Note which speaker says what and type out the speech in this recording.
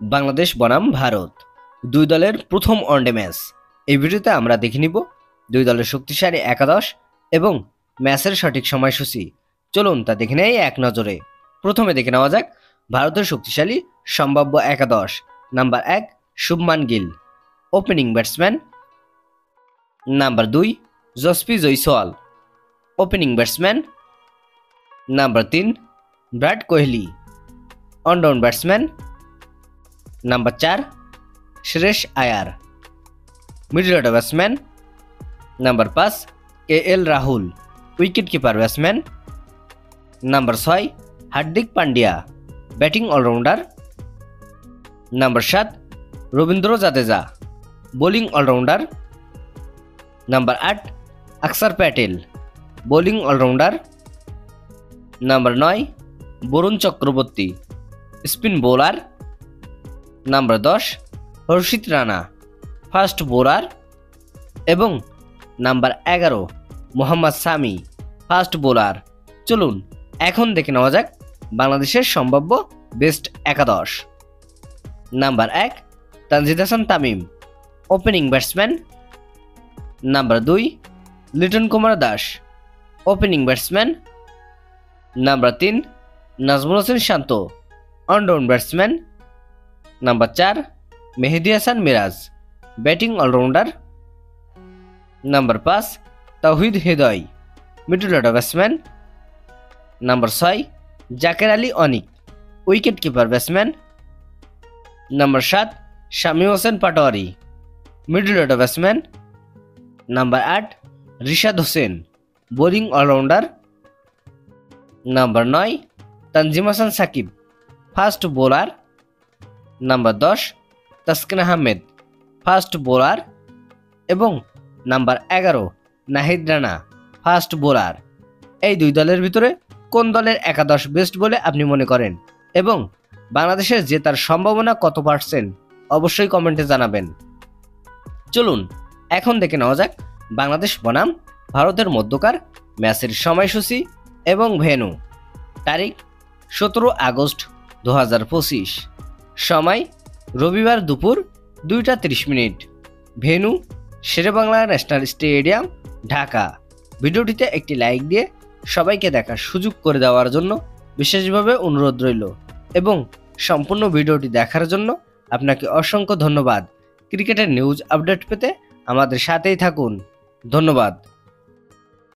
Speaker 1: বাংলাদেশ বনাম ভারত দুই দলের প্রথম ওয়ানডে ম্যাচ। এই ভিডিওতে আমরা দেখে নিব দুই দলের শক্তিশালী একাদশ এবং ম্যাচের সঠিক সময়সূচি। চলুন তা দেখে নেই এক নজরে। প্রথমে দেখে নেওয়া যাক ভারতের শক্তিশালী সম্ভাব্য একাদশ। Number 1 Shubman Gill, opening batsman. Number 2 Yashpreet Jaiswal, opening batsman. Number 3 Virat Kohli, one down batsman. Number 4 Shreyas Iyer, middle order batsman. Number 5 KL Rahul, wicket keeper batsman. Number 6 Hardik Pandya, batting allrounder. Number 7 Ravindra Jadeja, bowling allrounder. Number 8 Axar Patel, bowling allrounder. Number 9 Varun Chakravarthy, spin bowler. Number 10 Harshit Rana, fast bowler. এবং number 11 Mohammad Sami, fast bowler. চলুন এখন দেখে নেওয়া যাক বাংলাদেশের সম্ভাব্য best একাদশ। Number 1 Tanzid Hasan Tamim, opening batsman. Number 2 Liton Kumar Das, opening batsman. Number 3 Najmul Hossain Shanto, one down batsman. Number 4 Mehidy Hasan Miraz, batting allrounder. Number 5 Towhid Hridoy, middle order batsman. Number 6 Jaker Ali Anik, wicket keeper batsman. Number 7 Shamim Hossain Patwari, middle order batsman. Number 8 Rishad Hossain, bowling allrounder. Number 9 Tanzim Hasan Sakib, fast bowler. Number 10 Taskin Ahmed, fast bowler. এবং number 11 Nahid Rana, fast bowler. এই দুই দলের ভিতরে কোন দলের একাদশ best বলে আপনি মনে করেন এবং বাংলাদেশের জেতার সম্ভাবনা কত পার্সেন্ট অবশ্যই কমেন্টে জানাবেন। চলুন এখন দেখে নেওয়া যাক বাংলাদেশ বনাম ভারতের মধ্যকার ম্যাচের সময়সূচি এবং ভেন্যু। তারিখ 17 আগস্ট 2025, সময় রবিবার দুপুর 2টা 30 মিনিট, venue Sher e Bangla national stadium, Dhaka. ভিডিওটিতে একটি লাইক দিয়ে সবাইকে দেখার সুযোগ করে দেওয়ার জন্য বিশেষভাবে অনুরোধ রইল এবং সম্পূর্ণ ভিডিওটি দেখার জন্য আপনাকে অসংখ্য ধন্যবাদ। ক্রিকেটের নিউজ আপডেট পেতে আমাদের সাথেই থাকুন। ধন্যবাদ।